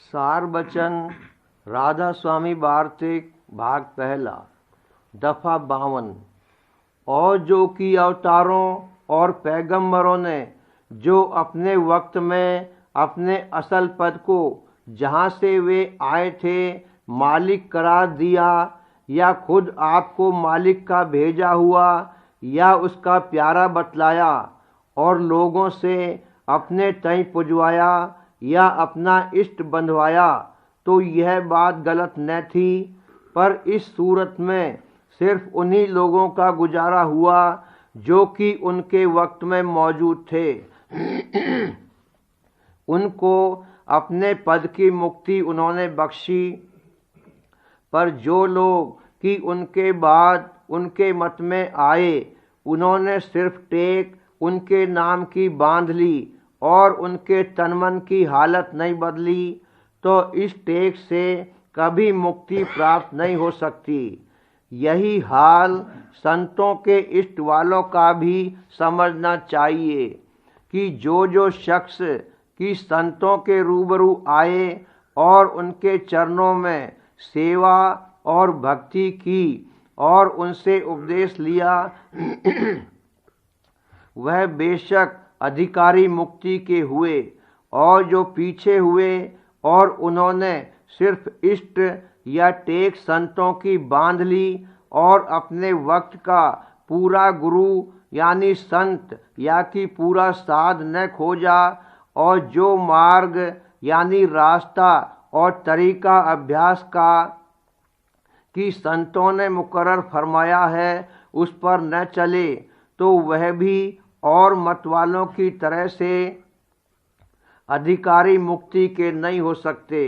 सार बचन राधा स्वामी वार्तिक भाग पहला दफा 52। और जो कि अवतारों और पैगंबरों ने जो अपने वक्त में अपने असल पद को जहाँ से वे आए थे मालिक करार दिया, या खुद आपको मालिक का भेजा हुआ या उसका प्यारा बतलाया और लोगों से अपने तय पुजवाया या अपना इष्ट बंधवाया, तो यह बात गलत न थी। पर इस सूरत में सिर्फ उन्हीं लोगों का गुजारा हुआ जो कि उनके वक्त में मौजूद थे। उनको अपने पद की मुक्ति उन्होंने बख्शी। पर जो लोग कि उनके बाद उनके मत में आए, उन्होंने सिर्फ टेक उनके नाम की बांध ली और उनके तन मन की हालत नहीं बदली, तो इस टेक से कभी मुक्ति प्राप्त नहीं हो सकती। यही हाल संतों के इष्ट वालों का भी समझना चाहिए कि जो शख्स कि संतों के रूबरू आए और उनके चरणों में सेवा और भक्ति की और उनसे उपदेश लिया, वह बेशक अधिकारी मुक्ति के हुए। और जो पीछे हुए और उन्होंने सिर्फ इष्ट या टेक संतों की बांध ली और अपने वक्त का पूरा गुरु यानी संत या कि पूरा साध न खोजा, और जो मार्ग यानी रास्ता और तरीका अभ्यास का कि संतों ने मुकर्रर फरमाया है उस पर न चले, तो वह भी और मत वालों की तरह से अधिकारी मुक्ति के नहीं हो सकते।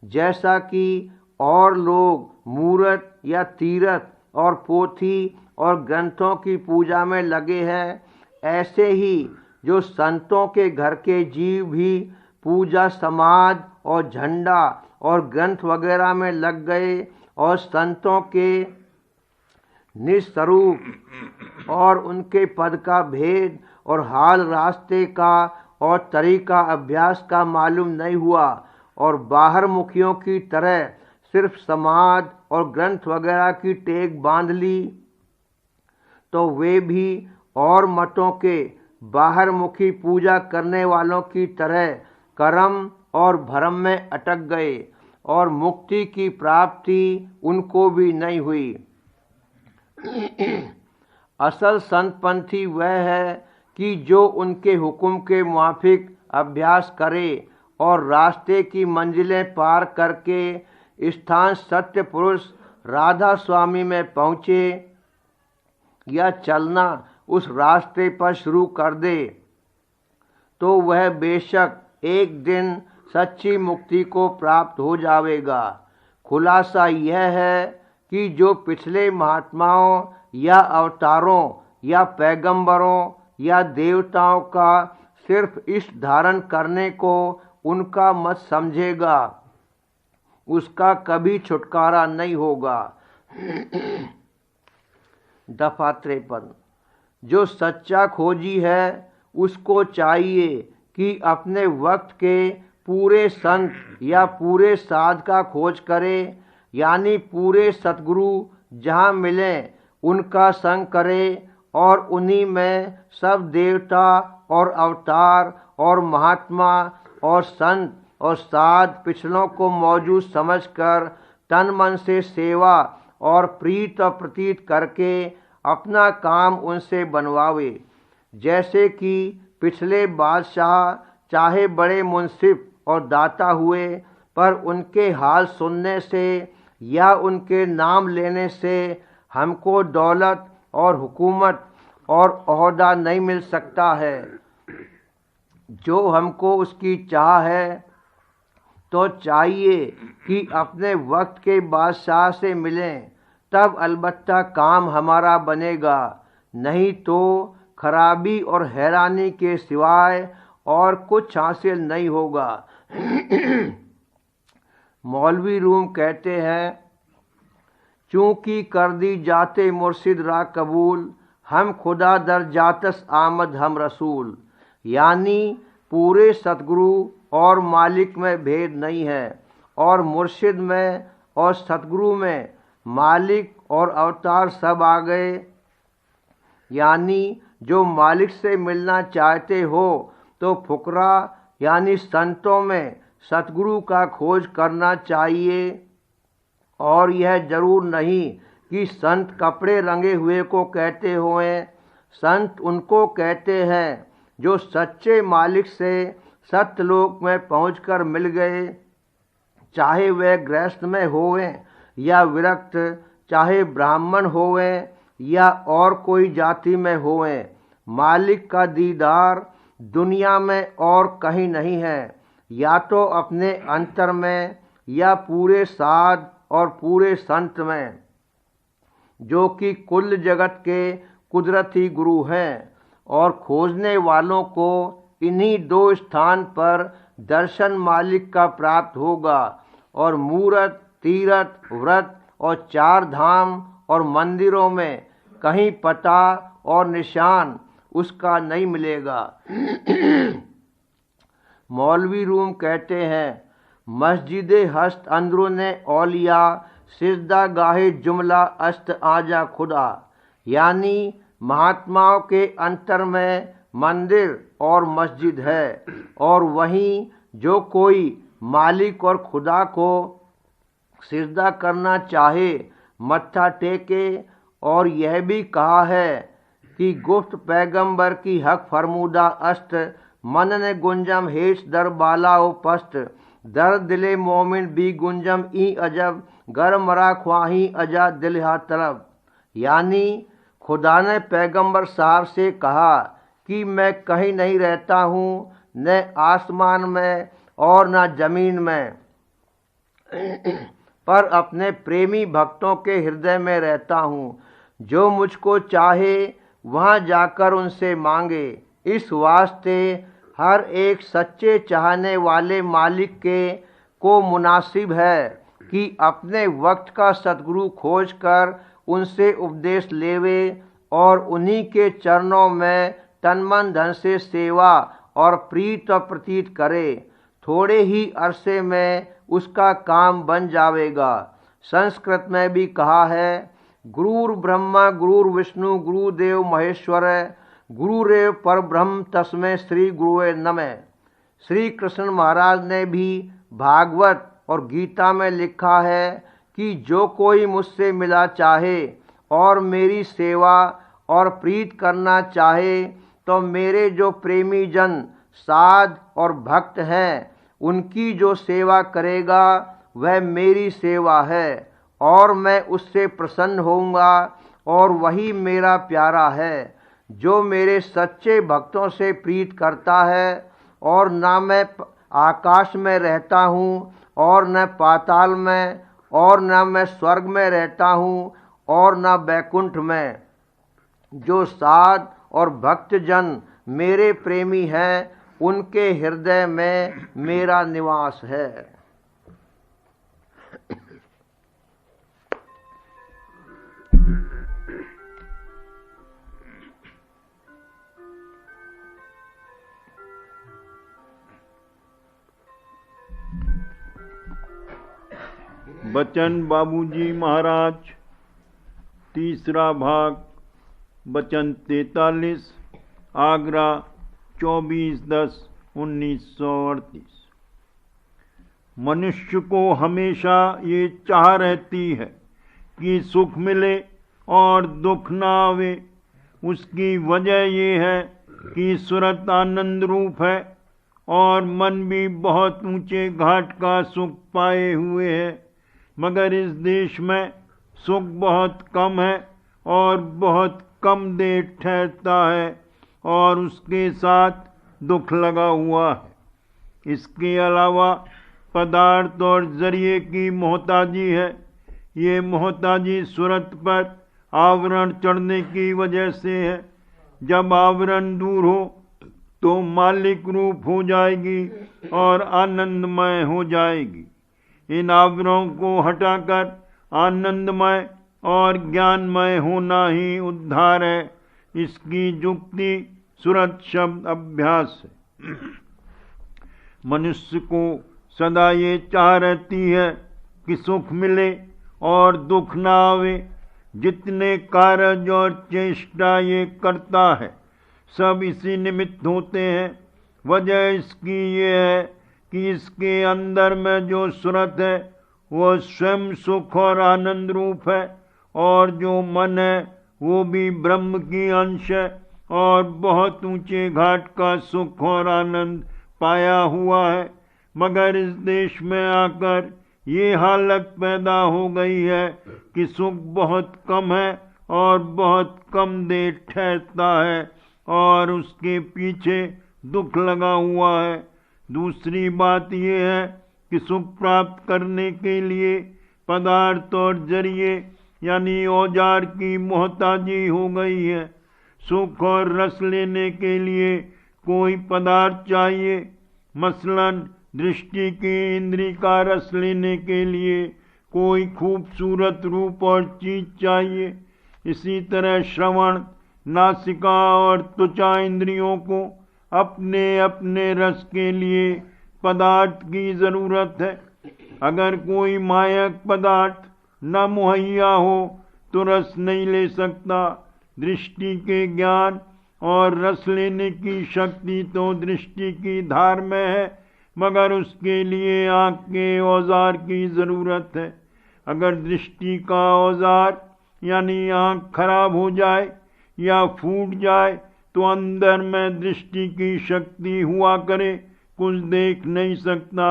जैसा कि और लोग मूरत या तीरथ और पोथी और ग्रंथों की पूजा में लगे हैं, ऐसे ही जो संतों के घर के जीव भी पूजा समाज और झंडा और ग्रंथ वगैरह में लग गए और संतों के निस्वरूप और उनके पद का भेद और हाल रास्ते का और तरीका अभ्यास का मालूम नहीं हुआ, और बाहर मुखियों की तरह सिर्फ समाज और ग्रंथ वगैरह की टेक बांध ली, तो वे भी और मतों के बाहर मुखी पूजा करने वालों की तरह कर्म और भ्रम में अटक गए और मुक्ति की प्राप्ति उनको भी नहीं हुई। असल संतपंथी वह है कि जो उनके हुक्म के मुआफिक अभ्यास करे और रास्ते की मंजिलें पार करके स्थान सत्य पुरुष राधा स्वामी में पहुँचे या चलना उस रास्ते पर शुरू कर दे, तो वह बेशक एक दिन सच्ची मुक्ति को प्राप्त हो जाएगा। खुलासा यह है कि जो पिछले महात्माओं या अवतारों या पैगंबरों या देवताओं का सिर्फ इष्ट धारण करने को उनका मत समझेगा, उसका कभी छुटकारा नहीं होगा। दफा 53। जो सच्चा खोजी है उसको चाहिए कि अपने वक्त के पूरे संत या पूरे साध का खोज करे, यानी पूरे सतगुरु जहाँ मिले उनका संग करे और उन्हीं में सब देवता और अवतार और महात्मा और संत और साध पिछलों को मौजूद समझकर तन मन से सेवा और प्रीत और प्रतीत करके अपना काम उनसे बनवावे। जैसे कि पिछले बादशाह चाहे बड़े मुंसिफ और दाता हुए, पर उनके हाल सुनने से या उनके नाम लेने से हमको दौलत और हुकूमत और ओहदा नहीं मिल सकता है। जो हमको उसकी चाह है, तो चाहिए कि अपने वक्त के बादशाह से मिलें, तब अलबत्ता काम हमारा बनेगा, नहीं तो खराबी और हैरानी के सिवाय और कुछ हासिल नहीं होगा। मौलवी रूम कहते हैं, चूँकि कर दी जाते मुर्शिद रा कबूल, हम खुदा दर जातस आमद हम रसूल, यानी पूरे सतगुरु और मालिक में भेद नहीं है, और मुर्शिद में और सतगुरु में मालिक और अवतार सब आ गए। यानी जो मालिक से मिलना चाहते हो तो फुकरा यानी संतों में सतगुरु का खोज करना चाहिए। और यह जरूर नहीं कि संत कपड़े रंगे हुए को कहते हुए, संत उनको कहते हैं जो सच्चे मालिक से सत्यलोक में पहुंचकर मिल गए, चाहे वे गृहस्थ में होवें या विरक्त, चाहे ब्राह्मण होवें या और कोई जाति में होवें। मालिक का दीदार दुनिया में और कहीं नहीं है, या तो अपने अंतर में या पूरे साध और पूरे संत में, जो कि कुल जगत के कुदरती गुरु हैं। और खोजने वालों को इन्हीं दो स्थान पर दर्शन मालिक का प्राप्त होगा, और मूरत, तीरथ, व्रत और चार धाम और मंदिरों में कहीं पता और निशान उसका नहीं मिलेगा। मौलवी रूम कहते हैं, मस्जिद हस्त अंदरूने औलिया सिजदा गाहे जुमला अस्त आजा खुदा। यानी महात्माओं के अंतर में मंदिर और मस्जिद है, और वहीं जो कोई मालिक और खुदा को सिजदा करना चाहे मत्था टेके। और यह भी कहा है कि गुफ्त पैगंबर की हक फरमूदा अस्त मन ने गुंजम हेश दर बाला ओ पस्त दर दिले मोमिन भी गुंजम ई अजब गर मरा ख्वाही अजा दिल हा तलब। यानी खुदा ने पैगंबर साहब से कहा कि मैं कहीं नहीं रहता हूँ, न आसमान में और न जमीन में, पर अपने प्रेमी भक्तों के हृदय में रहता हूँ। जो मुझको चाहे वहाँ जाकर उनसे मांगे। इस वास्ते हर एक सच्चे चाहने वाले मालिक के को मुनासिब है कि अपने वक्त का सतगुरु खोज कर उनसे उपदेश लेवे और उन्हीं के चरणों में तन मन धन से सेवा और प्रीत और प्रतीत करे। थोड़े ही अरसे में उसका काम बन जावेगा। संस्कृत में भी कहा है, गुरुर ब्रह्मा गुरुर विष्णु गुरुदेव महेश्वर गुरुरेव परब्रह्म तस्मै श्री गुरुवे नमः। श्री कृष्ण महाराज ने भी भागवत और गीता में लिखा है कि जो कोई मुझसे मिला चाहे और मेरी सेवा और प्रीत करना चाहे तो मेरे जो प्रेमी जन साध और भक्त हैं उनकी जो सेवा करेगा वह मेरी सेवा है, और मैं उससे प्रसन्न होऊंगा और वही मेरा प्यारा है। जो मेरे सच्चे भक्तों से प्रीत करता है, और न मैं आकाश में रहता हूँ और न पाताल में, और न मैं स्वर्ग में रहता हूँ और न बैकुंठ में। जो साध और भक्त जन मेरे प्रेमी हैं उनके हृदय में मेरा निवास है। बचन बाबूजी महाराज, तीसरा भाग, बचन 43, आगरा 24/10/1938। मनुष्य को हमेशा ये चाह रहती है कि सुख मिले और दुख न आवे। उसकी वजह ये है कि सूरत आनंद रूप है और मन भी बहुत ऊंचे घाट का सुख पाए हुए है, मगर इस देश में सुख बहुत कम है और बहुत कम देर ठहरता है और उसके साथ दुख लगा हुआ है। इसके अलावा पदार्थ और जरिए की मोहताजी है। ये मोहताजी सूरत पर आवरण चढ़ने की वजह से है। जब आवरण दूर हो तो मालिक रूप हो जाएगी और आनंदमय हो जाएगी। इन आवरणों को हटाकर आनंदमय और ज्ञानमय होना ही उद्धार है। इसकी जुक्ति सूरत शब्द अभ्यास है। मनुष्य को सदा ये चाह रहती है कि सुख मिले और दुख ना आवे। जितने कार्य और चेष्टा ये करता है सब इसी निमित्त होते हैं। वजह इसकी ये है कि इसके अंदर में जो सूरत है वो स्वयं सुख और आनंद रूप है, और जो मन है वो भी ब्रह्म की अंश है और बहुत ऊंचे घाट का सुख और आनंद पाया हुआ है। मगर इस देश में आकर ये हालत पैदा हो गई है कि सुख बहुत कम है और बहुत कम देर ठहरता है और उसके पीछे दुख लगा हुआ है। दूसरी बात यह है कि सुख प्राप्त करने के लिए पदार्थ और जरिए यानी औजार की मोहताजी हो गई है। सुख और रस लेने के लिए कोई पदार्थ चाहिए। मसलन दृष्टि की इंद्री का रस लेने के लिए कोई खूबसूरत रूप और चीज चाहिए। इसी तरह श्रवण, नासिका और त्वचा इंद्रियों को अपने अपने रस के लिए पदार्थ की जरूरत है। अगर कोई मायक पदार्थ न मुहैया हो तो रस नहीं ले सकता। दृष्टि के ज्ञान और रस लेने की शक्ति तो दृष्टि की धार में है, मगर उसके लिए आँख के औजार की जरूरत है। अगर दृष्टि का औजार यानी आँख खराब हो जाए या फूट जाए तो अंदर में दृष्टि की शक्ति हुआ करे, कुछ देख नहीं सकता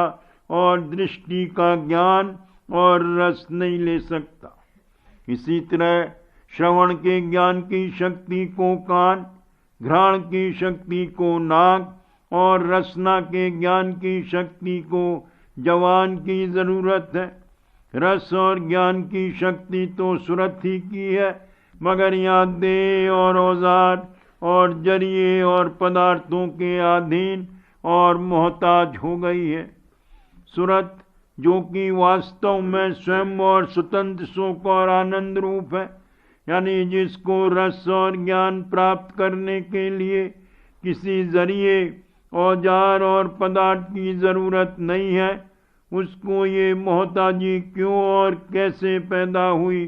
और दृष्टि का ज्ञान और रस नहीं ले सकता। इसी तरह श्रवण के ज्ञान की शक्ति को कान, घ्राण की शक्ति को नाक और रसना के ज्ञान की शक्ति को जवान की जरूरत है। रस और ज्ञान की शक्ति तो सुरत ही की है, मगर यहाँ देह और औजार और जरिए और पदार्थों के अधीन और मोहताज हो गई है। सुरत जो कि वास्तव में स्वयं और स्वतंत्र सुख और आनंद रूप है, यानी जिसको रस और ज्ञान प्राप्त करने के लिए किसी जरिए, औजार और पदार्थ की जरूरत नहीं है, उसको ये मोहताजी क्यों और कैसे पैदा हुई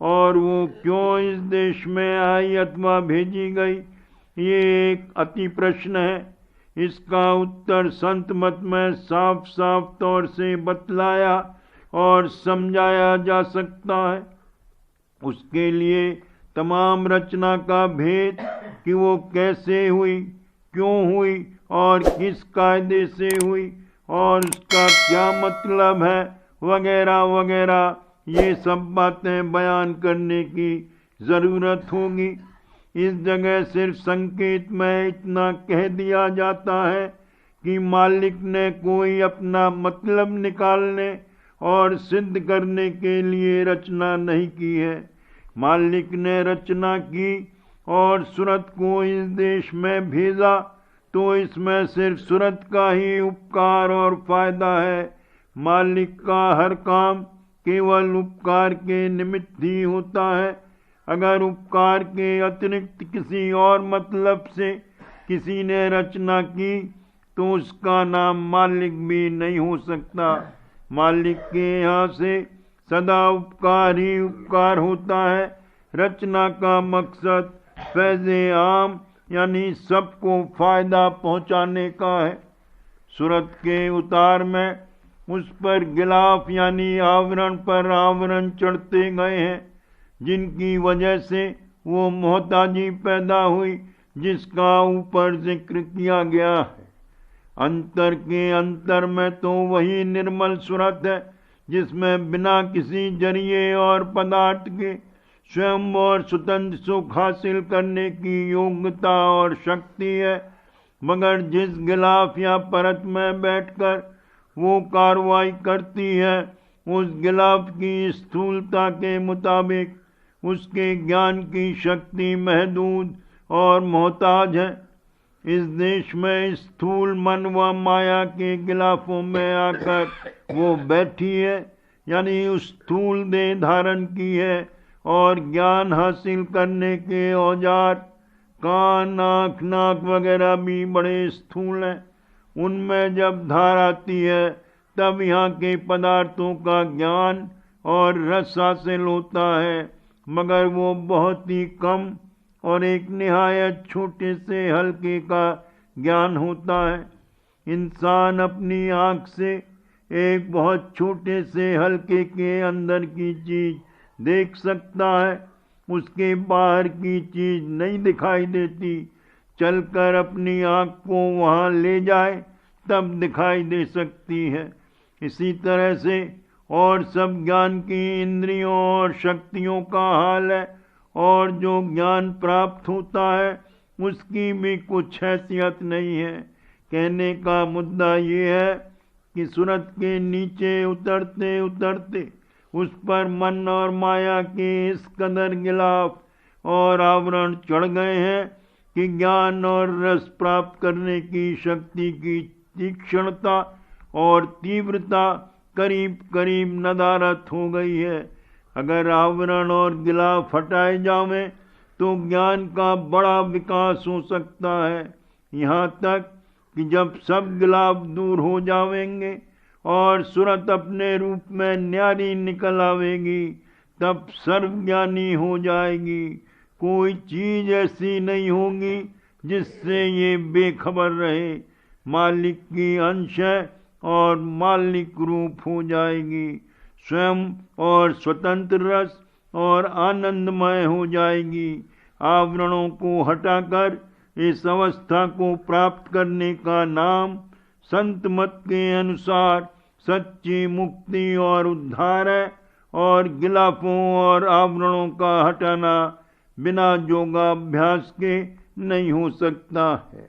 और वो क्यों इस देश में आई अथवा भेजी गई, ये एक अति प्रश्न है। इसका उत्तर संत मत में साफ साफ तौर से बतलाया और समझाया जा सकता है। उसके लिए तमाम रचना का भेद कि वो कैसे हुई, क्यों हुई और किस कायदे से हुई और उसका क्या मतलब है वगैरह वगैरह, ये सब बातें बयान करने की ज़रूरत होगी। इस जगह सिर्फ संकेत में इतना कह दिया जाता है कि मालिक ने कोई अपना मतलब निकालने और सिद्ध करने के लिए रचना नहीं की है। मालिक ने रचना की और सूरत को इस देश में भेजा तो इसमें सिर्फ सूरत का ही उपकार और फायदा है। मालिक का हर काम केवल उपकार के निमित्त ही होता है। अगर उपकार के अतिरिक्त किसी और मतलब से किसी ने रचना की तो उसका नाम मालिक भी नहीं हो सकता। मालिक के यहाँ से सदा उपकार ही उपकार होता है। रचना का मकसद फैज़े आम यानी सबको फायदा पहुँचाने का है। सूरत के उतार में उस पर गिलाफ यानी आवरण पर आवरण चढ़ते गए हैं, जिनकी वजह से वो मोहताजी पैदा हुई जिसका ऊपर जिक्र किया गया है। अंतर के अंतर में तो वही निर्मल सूरत है जिसमें बिना किसी जरिए और पदार्थ के स्वयं और स्वतंत्र सुख हासिल करने की योग्यता और शक्ति है। मगर जिस गिलाफ या परत में बैठकर वो कार्रवाई करती है, उस गिलाफ की स्थूलता के मुताबिक उसके ज्ञान की शक्ति महदूद और मोहताज है। इस देश में स्थूल मन व माया के गिलाफों में आकर वो बैठी है, यानी उस स्थूल देह धारण की है और ज्ञान हासिल करने के औजार कान, आँख, नाक वगैरह भी बड़े स्थूल हैं। उनमें जब धार आती है तब यहाँ के पदार्थों का ज्ञान और रस हासिल होता है, मगर वो बहुत ही कम और एक निहायत छोटे से हल्के का ज्ञान होता है। इंसान अपनी आँख से एक बहुत छोटे से हल्के के अंदर की चीज देख सकता है, उसके बाहर की चीज नहीं दिखाई देती। चलकर अपनी आँख को वहाँ ले जाए तब दिखाई दे सकती है। इसी तरह से और सब ज्ञान की इंद्रियों और शक्तियों का हाल है, और जो ज्ञान प्राप्त होता है उसकी भी कुछ हैसियत नहीं है। कहने का मुद्दा ये है कि सूरत के नीचे उतरते उतरते उस पर मन और माया के इस कदर गिलाफ और आवरण चढ़ गए हैं कि ज्ञान और रस प्राप्त करने की शक्ति की तीक्ष्णता और तीव्रता करीब करीब नदारत हो गई है। अगर आवरण और गिलाफ हटाए जावें तो ज्ञान का बड़ा विकास हो सकता है, यहाँ तक कि जब सब गिलाफ दूर हो जावेंगे और सूरत अपने रूप में न्यारी निकल आवेगी, तब सर्वज्ञानी हो जाएगी। कोई चीज ऐसी नहीं होगी जिससे ये बेखबर रहे। मालिक की अंश है और मालिक रूप हो जाएगी, स्वयं और स्वतंत्र रस और आनंदमय हो जाएगी। आवरणों को हटाकर इस अवस्था को प्राप्त करने का नाम संत मत के अनुसार सच्ची मुक्ति और उद्धार है, और गिलाफों और आवरणों का हटाना बिना योगाभ्यास के नहीं हो सकता है।